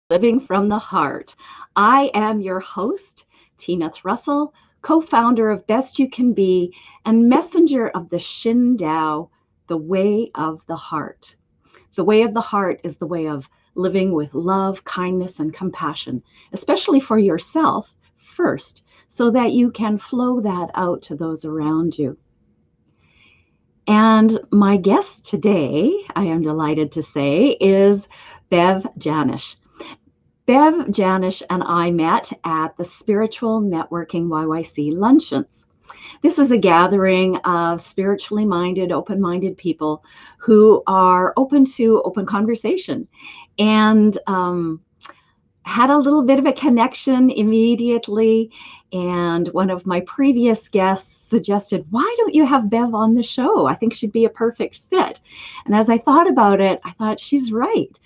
Living from the Heart. I am your host, Tina Thrussell, co founder of Best You Can Be and messenger of the Shin Tao, the way of the heart. The way of the heart is the way of living with love, kindness, and compassion, especially for yourself first, so that you can flow that out to those around you. And my guest today, I am delighted to say, is Bev Janisch. Bev Janisch and I met at the Spiritual Networking YYC Luncheons. This is a gathering of spiritually minded, open minded people who are open to open conversation and had a little bit of a connection immediately. And one of my previous guests suggested, why don't you have Bev on the show? I think she'd be a perfect fit. And as I thought about it, I thought she's right.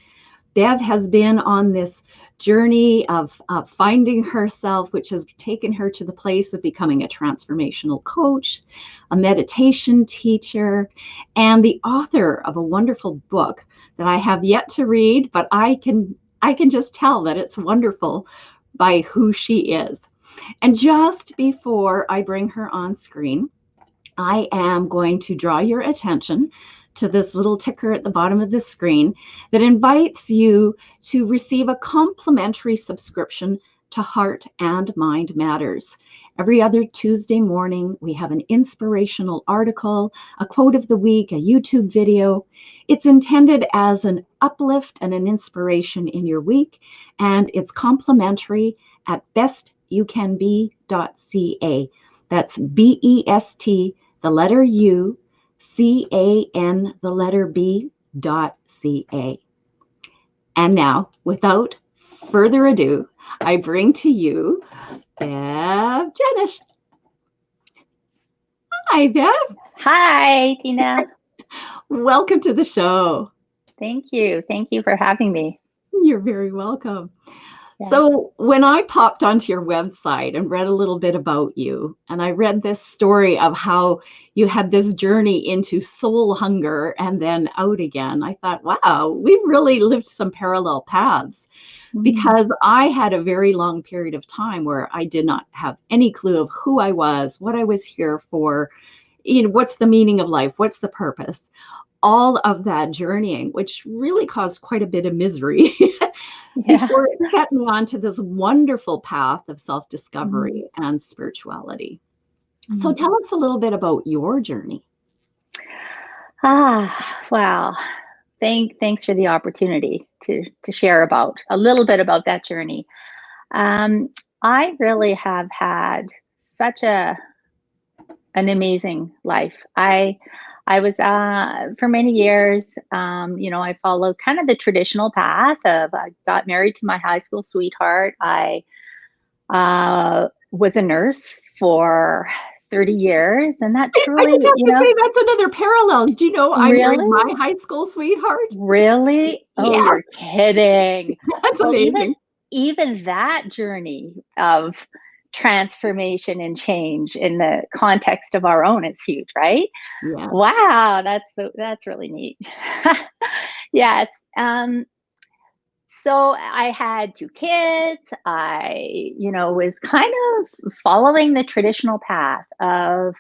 Bev has been on this journey of finding herself, which has taken her to the place of becoming a transformational coach, a meditation teacher, and the author of a wonderful book that I have yet to read, but I can just tell that it's wonderful by who she is. And just before I bring her on screen, I am going to draw your attention to this little ticker at the bottom of the screen that invites you to receive a complimentary subscription to Heart and Mind Matters. Every other Tuesday morning, we have an inspirational article, a quote of the week, a YouTube video. It's intended as an uplift and an inspiration in your week, and it's complimentary at bestyoucanbe.ca. That's BEST, the letter U, CAN, the letter B.ca. And now, without further ado, I bring to you Bev Janisch. Hi, Bev. Hi, Tina. Welcome to the show. Thank you. Thank you for having me. You're very welcome. Yeah. So when I popped onto your website and read a little bit about you, and I read this story of how you had this journey into soul hunger and then out again, I thought, wow, we've really lived some parallel paths. Because I had a very long period of time where I did not have any clue of who I was, what I was here for, what's the meaning of life, what's the purpose, all of that journeying, which really caused quite a bit of misery before it set me onto this wonderful path of self-discovery and spirituality. So tell us a little bit about your journey. Wow. Thanks for the opportunity to share about a little bit about that journey. I really have had such an amazing life. I was for many years, I followed kind of the traditional path of I got married to my high school sweetheart. I was a nurse for 30 years, and that truly, I just have to say that's another parallel. Do you know I married my high school sweetheart? Really? Oh, yeah. You're kidding. That's amazing. Even that journey of transformation and change in the context of our own is huge, right? Yeah. Wow, that's really neat. Yes. So I had 2 kids. I, was kind of following the traditional path of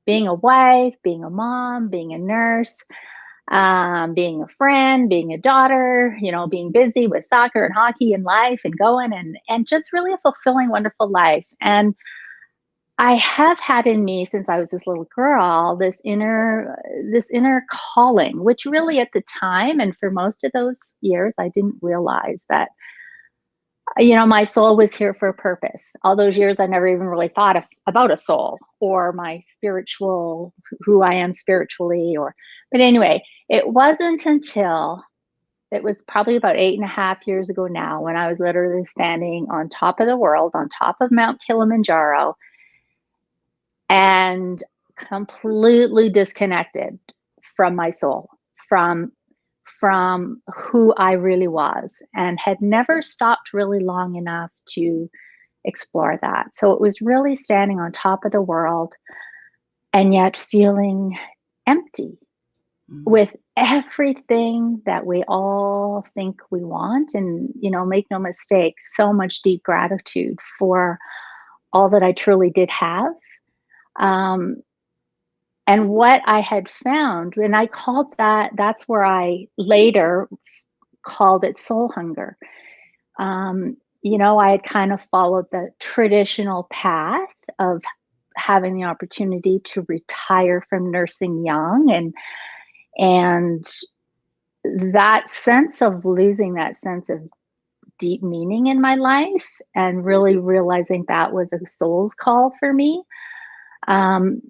being a wife, being a mom, being a nurse, being a friend, being a daughter, being busy with soccer and hockey and life and going and just really a fulfilling, wonderful life. And I have had in me since I was this little girl, this inner calling, which really at the time and for most of those years, I didn't realize that, my soul was here for a purpose. All those years, I never even really thought about a soul or my spiritual, who I am spiritually, but anyway, it wasn't until it was probably about 8.5 years ago now when I was literally standing on top of the world, on top of Mount Kilimanjaro, and completely disconnected from my soul, from who I really was, and had never stopped really long enough to explore that. So it was really standing on top of the world and yet feeling empty. with everything that we all think we want. And, make no mistake, so much deep gratitude for all that I truly did have. Um, and what I had found, and I called that's where I later called it soul hunger. I had kind of followed the traditional path of having the opportunity to retire from nursing young, and that sense of losing that sense of deep meaning in my life and really realizing that was a soul's call for me, um,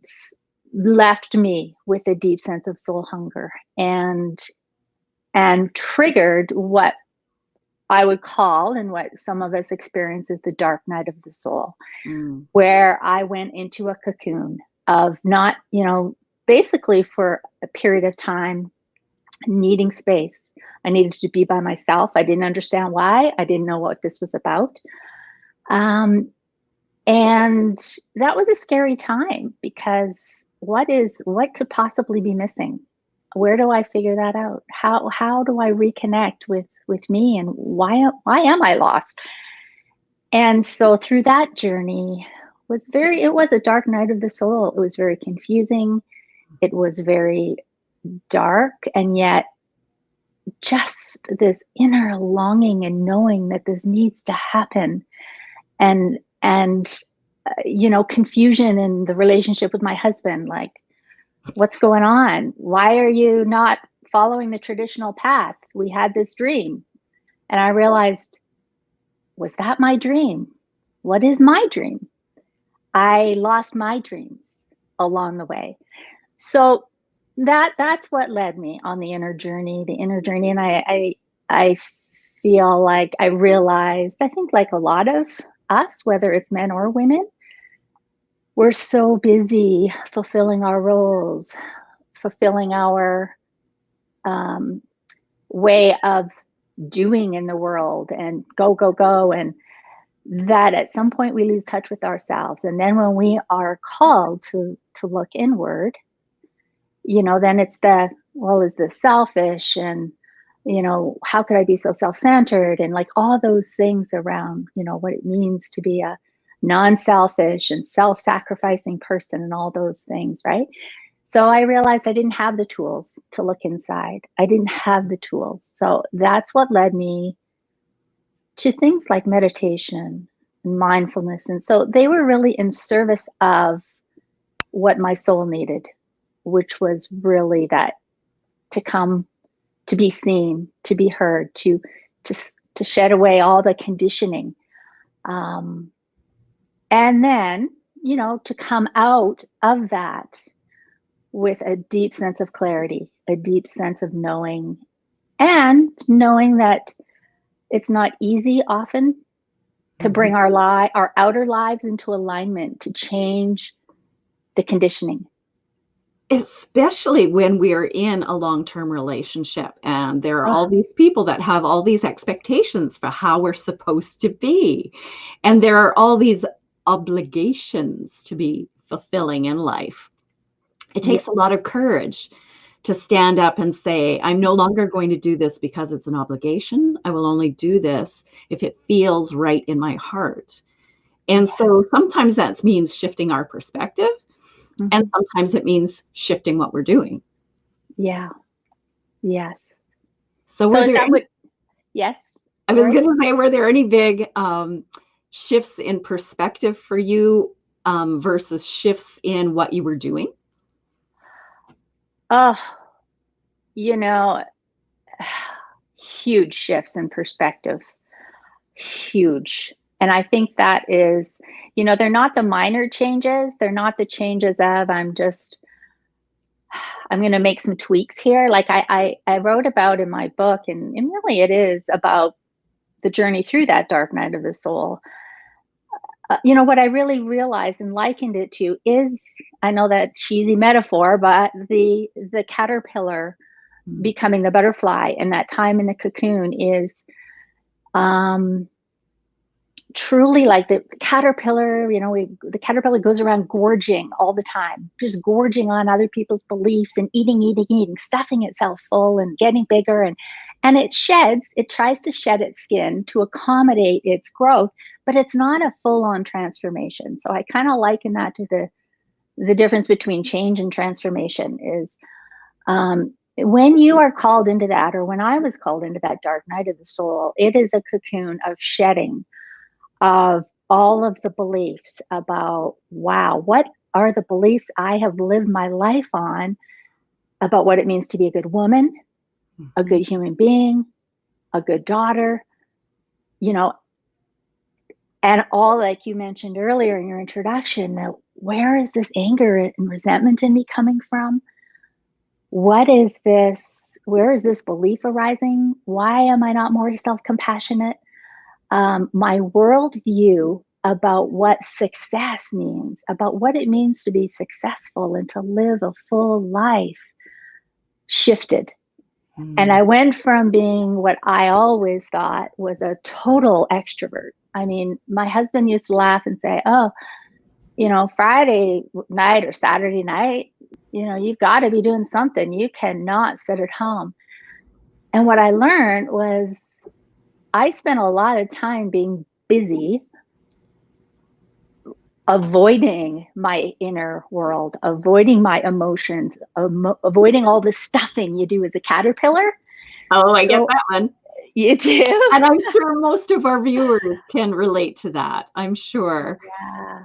left me with a deep sense of soul hunger and triggered what I would call, and what some of us experience, as the dark night of the soul, where I went into a cocoon of not, basically for a period of time, needing space. I needed to be by myself. I didn't understand why. I didn't know what this was about. And that was a scary time, because what could possibly be missing? Where do I figure that out? How do I reconnect with me, and why am I lost? And so through that journey it was a dark night of the soul. It was very confusing. It was very dark, and yet just this inner longing and knowing that this needs to happen, and confusion in the relationship with my husband, like, what's going on? Why are you not following the traditional path? We had this dream. And I realized, was that my dream? What is my dream? I lost my dreams along the way. So that's what led me on the inner journey. And I feel like I realized, I think like a lot of us, whether it's men or women, we're so busy fulfilling our roles, fulfilling our way of doing in the world, and go, go, go. And that at some point we lose touch with ourselves. And then when we are called to look inward, then it's is this selfish? And, how could I be so self-centered? And like all those things around, what it means to be a non-selfish and self-sacrificing person, and all those things, right? So I realized I didn't have the tools to look inside. I didn't have the tools. So that's what led me to things like meditation and mindfulness. And so they were really in service of what my soul needed, which was really that to come, to be seen, to be heard, to shed away all the conditioning. And then, to come out of that with a deep sense of clarity, a deep sense of knowing, and knowing that it's not easy often to bring our outer lives into alignment, to change the conditioning. Especially when we're in a long-term relationship and there are all these people that have all these expectations for how we're supposed to be. And there are all these obligations to be fulfilling in life. It takes a lot of courage to stand up and say, I'm no longer going to do this because it's an obligation. I will only do this if it feels right in my heart. And so sometimes that means shifting our perspective. And sometimes it means shifting what we're doing. Yeah. Yes. So were there any, yes. I was going to say, were there any big shifts in perspective for you versus shifts in what you were doing? Huge shifts in perspective. Huge. And I think that is, they're not the minor changes. They're not the changes of I'm going to make some tweaks here. Like I wrote about in my book, and really it is about the journey through that dark night of the soul. What I really realized and likened it to is, I know that cheesy metaphor, but the caterpillar becoming the butterfly, and that time in the cocoon is truly like the caterpillar, the caterpillar goes around gorging all the time, just gorging on other people's beliefs and eating, stuffing itself full and getting bigger. And it tries to shed its skin to accommodate its growth, but it's not a full-on transformation. So I kind of liken that to the difference between change and transformation is, when you are called into that, or when I was called into that dark night of the soul, it is a cocoon of shedding of all of the beliefs about, wow, what are the beliefs I have lived my life on about what it means to be a good woman, a good human being, a good daughter, and all, like you mentioned earlier in your introduction, that where is this anger and resentment in me coming from? What is this? Where is this belief arising? Why am I not more self-compassionate? My worldview about what success means, about what it means to be successful and to live a full life shifted. And I went from being what I always thought was a total extrovert. I mean, my husband used to laugh and say, oh, Friday night or Saturday night, you've got to be doing something. You cannot sit at home. And what I learned was I spent a lot of time being busy, avoiding my inner world, avoiding my emotions, avoiding all the stuffing you do as a caterpillar. Oh, I get that one. You do? And I'm sure most of our viewers can relate to that, I'm sure. Yeah.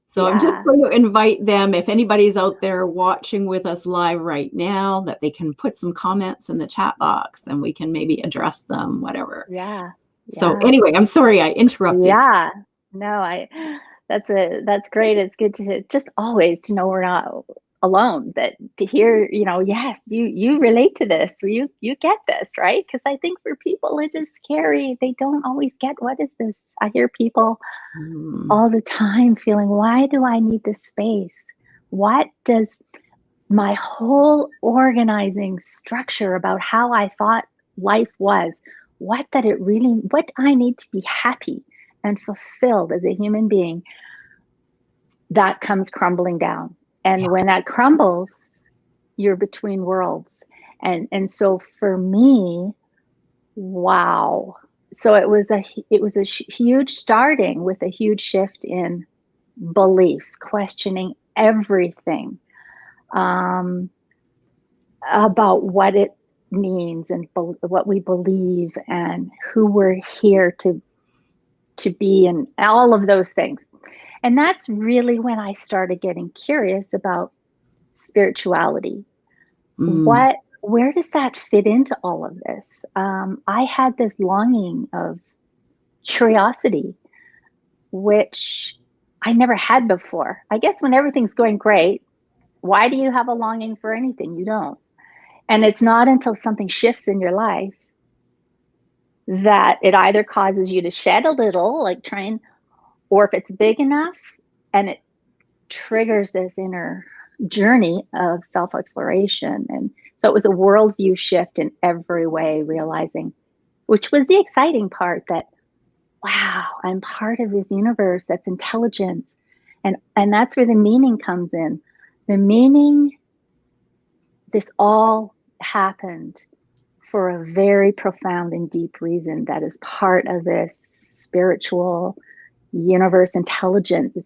So I'm just going to invite them, if anybody's out there watching with us live right now, that they can put some comments in the chat box and we can maybe address them, whatever. Yeah. So anyway, I'm sorry I interrupted. Yeah. No, that's great. It's good to just always to know we're not alone, that to hear, yes, you relate to this, or you get this, right? Because I think for people it is scary. They don't always get, what is this? I hear people all the time feeling, why do I need this space? What does my whole organizing structure about how I thought life was, what I need to be happy and fulfilled as a human being, that comes crumbling down. And when that crumbles, you're between worlds. And so for me, wow. So it was a huge starting with a huge shift in beliefs, questioning everything about what it means and what we believe and who we're here to be, and all of those things. And that's really when I started getting curious about spirituality. Where does that fit into all of this? I had this longing of curiosity, which I never had before. I guess when everything's going great, why do you have a longing for anything? You don't. And it's not until something shifts in your life that it either causes you to shed a little, like trying, or if it's big enough and it triggers this inner journey of self-exploration. And so it was a worldview shift in every way, realizing, which was the exciting part, that, wow, I'm part of this universe that's intelligence. And that's where the meaning comes in. The meaning, this all happened for a very profound and deep reason that is part of this spiritual universe intelligence.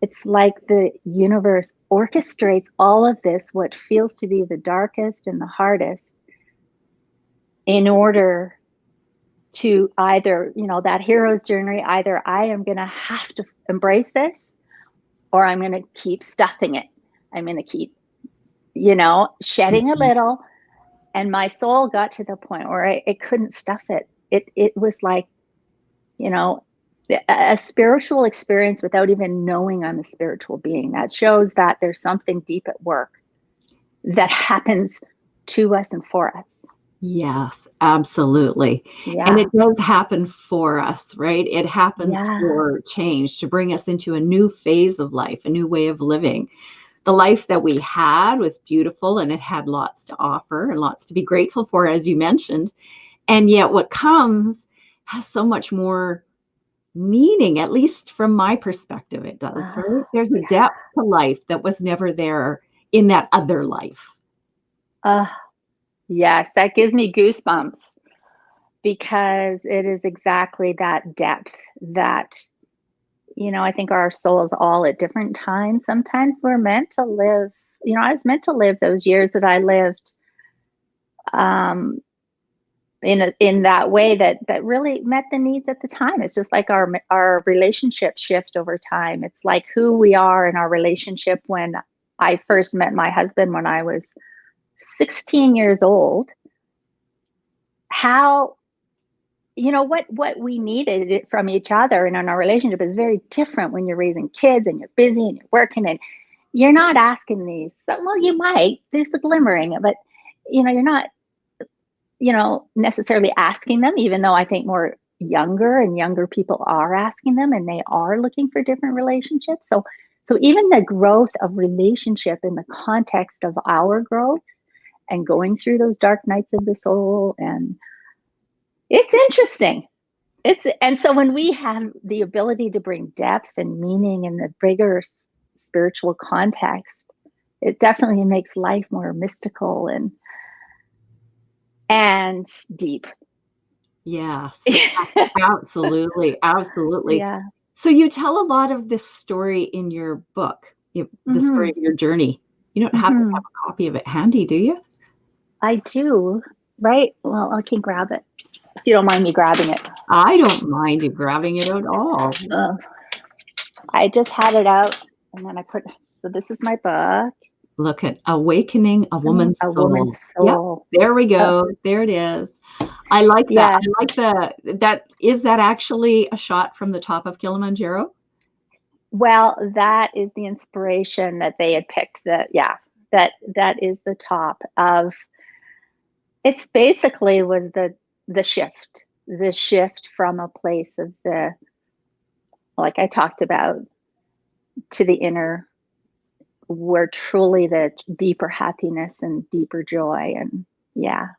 It's like the universe orchestrates all of this, what feels to be the darkest and the hardest, in order to either, that hero's journey, either I am going to have to embrace this, or I'm going to keep stuffing it. I'm going to keep, shedding a little. And my soul got to the point where it couldn't stuff it. It was like, a spiritual experience without even knowing I'm a spiritual being. That shows that there's something deep at work that happens to us and for us. Yes, absolutely. Yeah. And it does happen for us, right? It happens for change, to bring us into a new phase of life, a new way of living. The life that we had was beautiful, and it had lots to offer and lots to be grateful for, as you mentioned. And yet what comes has so much more meaning, at least from my perspective, it does, right? There's a Yeah. depth to life that was never there in that other life. Uh, yes, that gives me goosebumps because it is exactly that depth that, I think our souls all at different times, sometimes we're meant to live, I was meant to live those years that I lived, um, in that way that really met the needs at the time. It's just like our relationships shift over time. It's like who we are in our relationship. When I first met my husband when I was 16 years old, how what we needed from each other and in our relationship is very different when you're raising kids and you're busy and you're working and you're not asking these. So, well, you might, there's the glimmering, but you're not necessarily asking them, even though I think more younger people are asking them and they are looking for different relationships. So even the growth of relationship in the context of our growth and going through those dark nights of the soul, and it's interesting. And so when we have the ability to bring depth and meaning in the bigger spiritual context, it definitely makes life more mystical and deep. Yes, absolutely, absolutely. Yeah. So you tell a lot of this story in your book, the story Hmm. of your journey. You don't happen to have Hmm. a copy of it handy, do you? I do. Right. Well, I can grab it if you don't mind me grabbing it. I don't mind you grabbing it at all. Uh, I just had it out, and then so this is my book, Look at Awakening a Woman's A Woman's Soul. Yep, Soul. there we Uh, go. There it is. I like that. yeah. I like is that actually a shot from the top of Kilimanjaro? Well, that is the inspiration that they had picked. That is the top of. It's basically was the shift from a place of like I talked about, to the inner, where truly the deeper happiness and deeper joy. And yeah,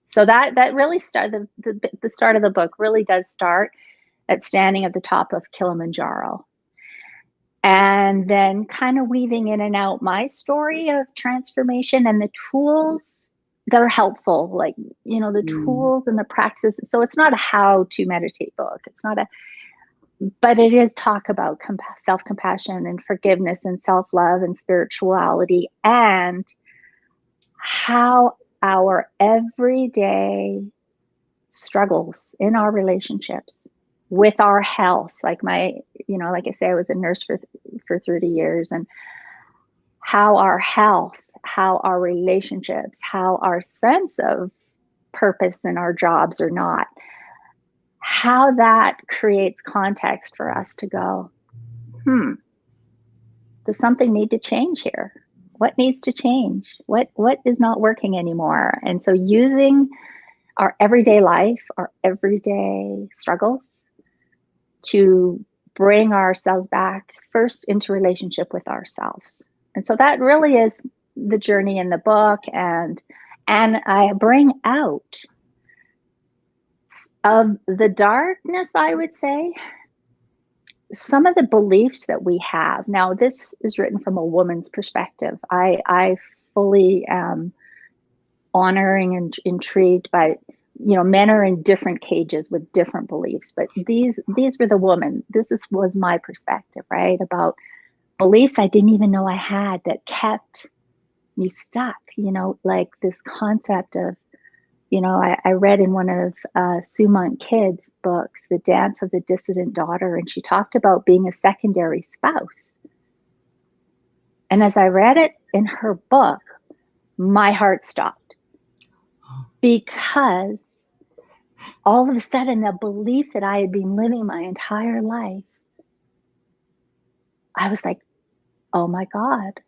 so that really started the start of the book really does start at standing at the top of Kilimanjaro, and then kind of weaving in and out my story of transformation and the tools that are helpful, like the Mm. tools and the practices. So it's not a how to meditate book, it's not a but it is talk about self-compassion and forgiveness and self-love and spirituality, and how our everyday struggles in our relationships with our health, like like I say, I was a nurse for 30 years, and how our health, how our relationships, how our sense of purpose in our jobs or not, how that creates context for us to go, does something need to change here? What needs to change? What is not working anymore? And so using our everyday life, our everyday struggles, to bring ourselves back first into relationship with ourselves. And so that really is the journey in the book. And I bring out of the darkness, I would say, some of the beliefs that we have. Now, this is written from a woman's perspective. I fully am honoring and intrigued by, men are in different cages with different beliefs, but these were the woman. Was my perspective, right? About beliefs I didn't even know I had that kept me stuck, like this concept of, I read in one of Sue Monk Kidd's books, The Dance of the Dissident Daughter, and she talked about being a secondary spouse. And as I read it in her book, my heart stopped, because all of a sudden the belief that I had been living my entire life, I was like, oh my God,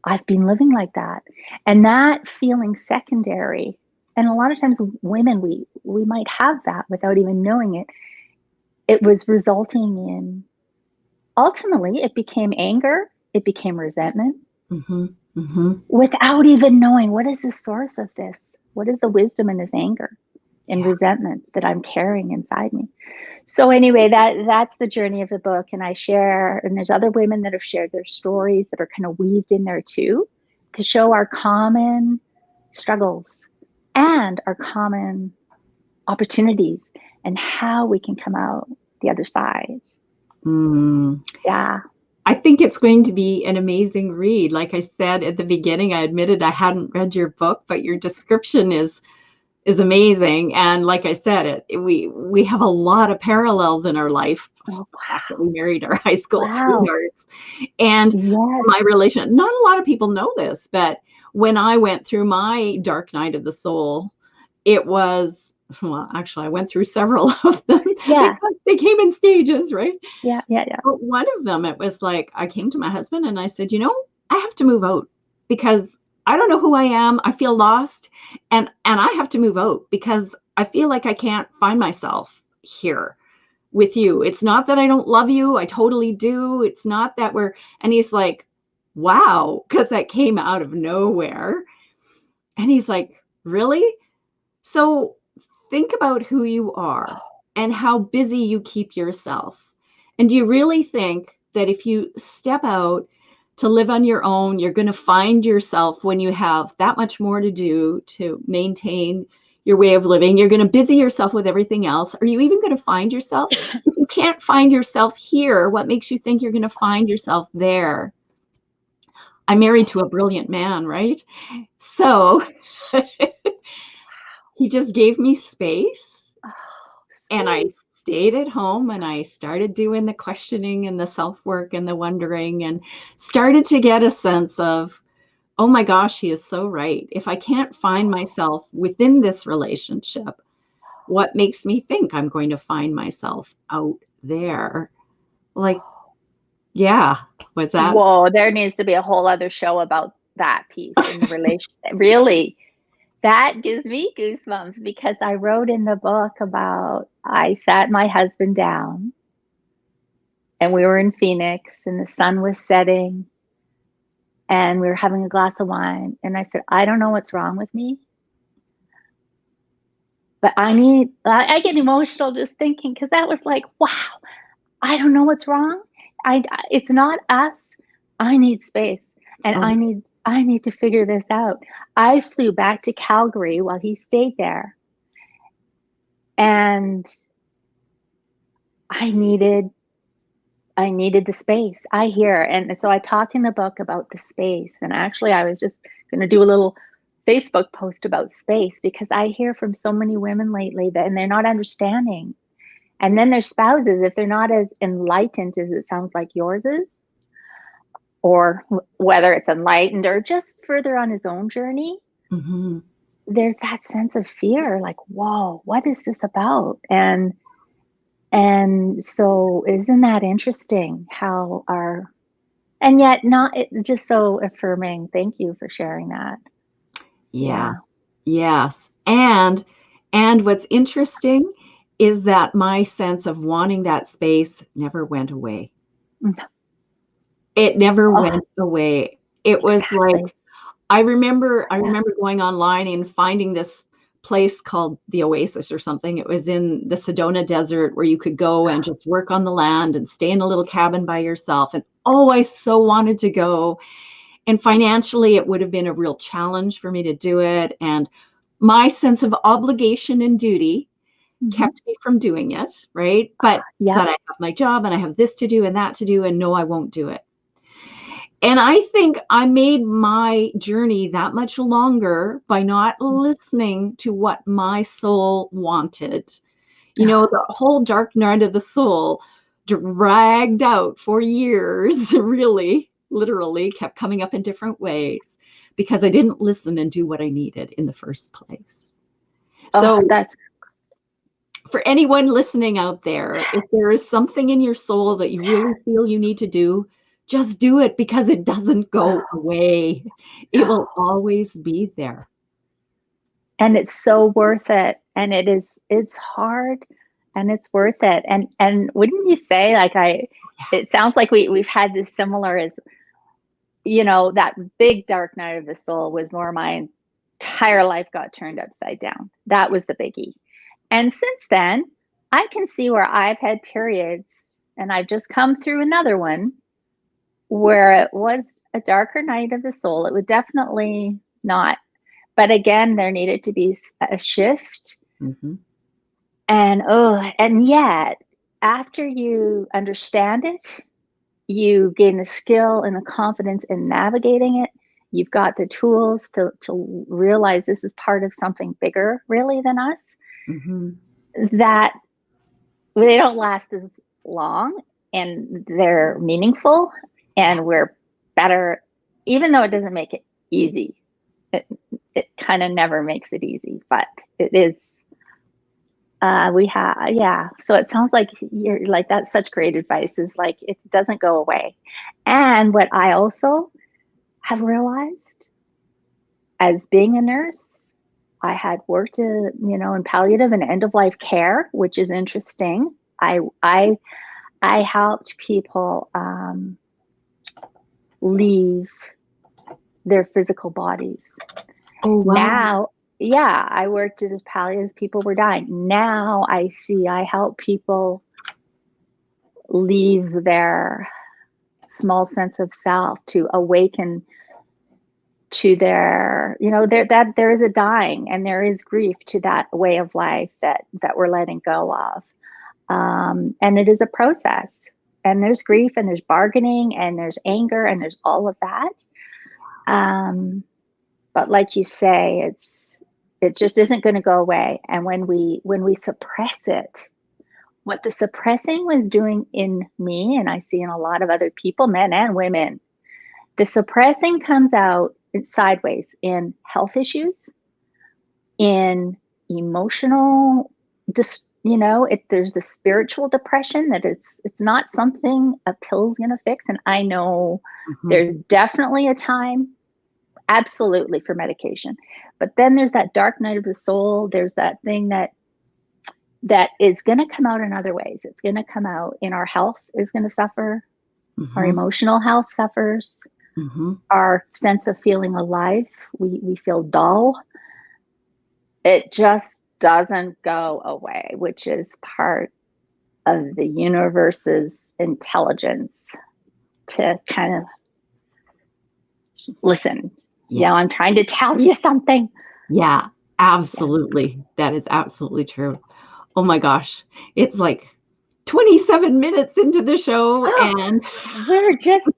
I've been living like that. And that feeling secondary, and a lot of times women, we might have that without even knowing it. It was resulting in, ultimately, it became anger, it became resentment, Mm-hmm. Mm-hmm. without even knowing what is the source of this? What is the wisdom in this anger? and resentment that I'm carrying inside me. So anyway, that's the journey of the book. And I share, and there's other women that have shared their stories that are kind of weaved in there too, to show our common struggles and our common opportunities and how we can come out the other side. Yeah. I think it's going to be an amazing read. Like I said at the beginning, I admitted I hadn't read your book, but your description is amazing. And like I said, we have a lot of parallels in our life. Oh, The fact that we married our high school wow. sweethearts. And Yes. my relation, not a lot of people know this, but when I went through my dark night of the soul, it was, well, actually, I went through several of them. Yeah. They came in stages, right? Yeah. But one of them, it was like, I came to my husband and I said, I have to move out because I don't know who I am. I feel lost, and I have to move out because I feel like I can't find myself here with you. It's not that I don't love you. I totally do. It's not that and he's like, wow, because that came out of nowhere. And he's like, really? So think about who you are and how busy you keep yourself. And do you really think that if you step out to live on your own, you're going to find yourself when you have that much more to do to maintain your way of living? You're going to busy yourself with everything else. Are you even going to find yourself? If you can't find yourself here, what makes you think you're going to find yourself there? I'm married to a brilliant man, right? So he just gave me space, and I stayed at home and I started doing the questioning and the self-work and the wondering, and started to get a sense of, oh my gosh, he is so right. If I can't find myself within this relationship, what makes me think I'm going to find myself out there? Like, yeah, was that? Whoa, there needs to be a whole other show about that piece in the relationship. Really, that gives me goosebumps because I wrote in the book about I sat my husband down and we were in Phoenix and the sun was setting and we were having a glass of wine. And I said, I don't know what's wrong with me, but I get emotional just thinking, because that was like, wow, I don't know what's wrong. It's not us. I need space and I need to figure this out. I flew back to Calgary while he stayed there. And I needed the space. And so I talk in the book about the space. And actually I was just going to do a little Facebook post about space, because I hear from so many women lately and they're not understanding. And then their spouses, if they're not as enlightened as it sounds like yours is, or whether it's enlightened or just further on his own journey, there's that sense of fear, like, whoa, what is this about? And so isn't that interesting how and yet not just so affirming. Thank you for sharing that. Yeah. Yes. And what's interesting is that my sense of wanting that space never went away. It never went away. It was like, I remember going online and finding this place called the Oasis or something. It was in the Sedona Desert where you could go and just work on the land and stay in a little cabin by yourself. And I so wanted to go. And financially, it would have been a real challenge for me to do it. And my sense of obligation and duty kept me from doing it, right? But I have my job and I have this to do and that to do, and no, I won't do it. And I think I made my journey that much longer by not listening to what my soul wanted. The whole dark night of the soul dragged out for years, really, literally kept coming up in different ways because I didn't listen and do what I needed in the first place. So that's for anyone listening out there, if there is something in your soul that you really feel you need to do, just do it, because it doesn't go away. It will always be there. And it's so worth it. And it's hard and it's worth it. And wouldn't you say, like, it sounds like we've had this similar as, that big dark night of the soul was more my entire life got turned upside down. That was the biggie. And since then, I can see where I've had periods, and I've just come through another one where it was a darker night of the soul. It was definitely not, but again, there needed to be a shift. Mm-hmm. And yet, after you understand it, you gain the skill and the confidence in navigating it. You've got the tools to realize this is part of something bigger, really, than us. Mm-hmm. That they don't last as long, and they're meaningful, and we're better, even though it doesn't make it easy. It kind of never makes it easy, but it is. So it sounds like you're like, that's such great advice, is like, it doesn't go away. And what I also have realized as being a nurse, I had worked in palliative and end of life care, which is interesting. I helped people leave their physical bodies. Oh, wow. Now, I worked as palliative as people were dying. Now I help people leave their small sense of self, to awaken to their, that there is a dying and there is grief to that way of life that we're letting go of. And it is a process, and there's grief, and there's bargaining, and there's anger, and there's all of that. But like you say, it just isn't going to go away. And when we suppress it, what the suppressing was doing in me, and I see in a lot of other people, men and women, the suppressing comes out sideways in health issues, in emotional, there's the spiritual depression that it's not something a pill's going to fix. And I know there's definitely a time, absolutely, for medication. But then there's that dark night of the soul. There's that thing that is going to come out in other ways. It's going to come out in our health is going to suffer. Our emotional health suffers. Our sense of feeling alive, we feel dull. It just doesn't go away, which is part of the universe's intelligence to kind of listen. Yeah, I'm trying to tell you something. Yeah, absolutely. Yeah. That is absolutely true. Oh my gosh. It's like 27 minutes into the show, and we're just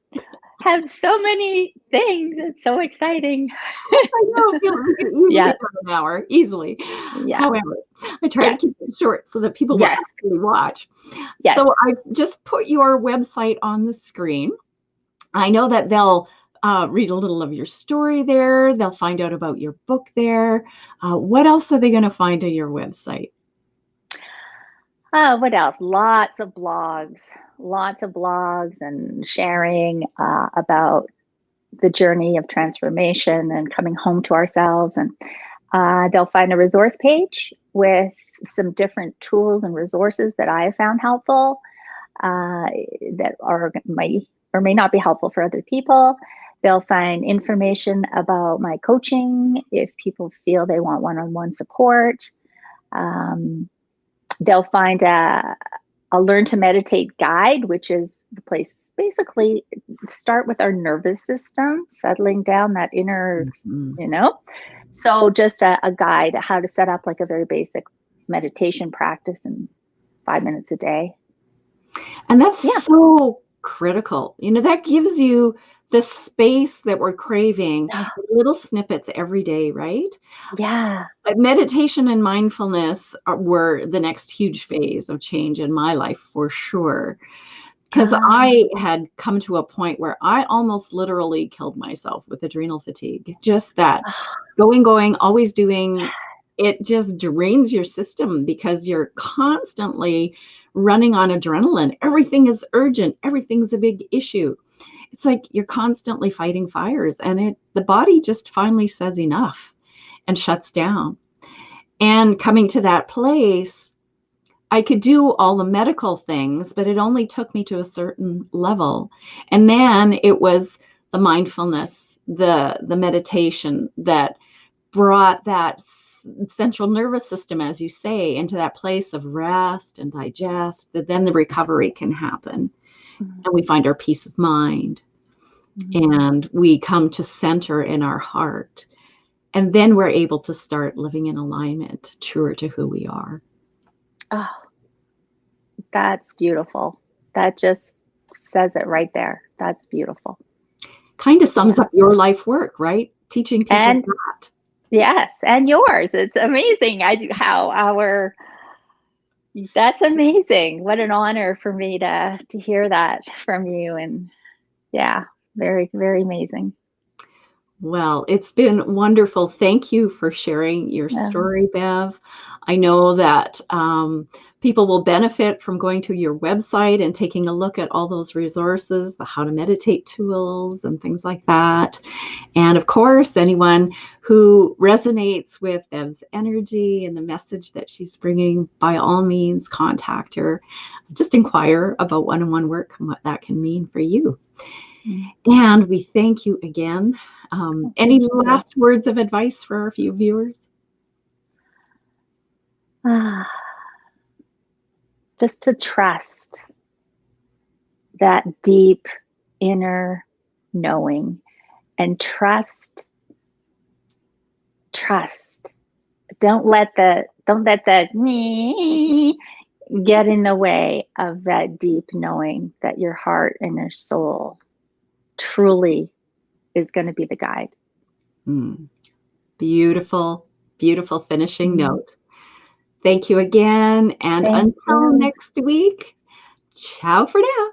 have so many things. It's so exciting. I know. We can easily have an hour, easily. Yeah. However, I try to keep it short so that people will actually watch. Yes. So I've just put your website on the screen. I know that they'll read a little of your story there. They'll find out about your book there. What else are they going to find on your website? What else? Lots of blogs and sharing about the journey of transformation and coming home to ourselves. And they'll find a resource page with some different tools and resources that I have found helpful, that may or may not be helpful for other people. They'll find information about my coaching if people feel they want one-on-one support. They'll find a Learn to Meditate guide, which is the place, basically start with our nervous system, settling down that inner, So just a guide, how to set up like a very basic meditation practice in 5 minutes a day. And that's so critical. That gives you the space that we're craving, little snippets every day, right? Yeah. But meditation and mindfulness were the next huge phase of change in my life, for sure. Because I had come to a point where I almost literally killed myself with adrenal fatigue. Just that going, always doing, it just drains your system because you're constantly running on adrenaline. Everything is urgent. Everything's a big issue. It's like you're constantly fighting fires, and the body just finally says enough and shuts down. And coming to that place, I could do all the medical things, but it only took me to a certain level. And then it was the mindfulness, the meditation that brought that central nervous system, as you say, into that place of rest and digest, that then the recovery can happen. And we find our peace of mind. And we come to center in our heart. And then we're able to start living in alignment, truer to who we are. Oh, that's beautiful. That just says it right there. That's beautiful. Kind of sums up your life work, right? Teaching people that. Yes, and yours. It's amazing. That's amazing. What an honor for me to hear that from you. And yeah, very, very amazing. Well, it's been wonderful. Thank you for sharing your story, Bev. I know that people will benefit from going to your website and taking a look at all those resources, the How to Meditate tools and things like that. And of course, anyone who resonates with Bev's energy and the message that she's bringing, by all means, contact her. Just inquire about one-on-one work and what that can mean for you. And we thank you again. Any last words of advice for our few viewers? Just to trust that deep inner knowing, and trust. Don't let the me get in the way of that deep knowing that your heart and your soul truly is going to be the guide. Beautiful, beautiful finishing note. Thank you again. And until next week, ciao for now.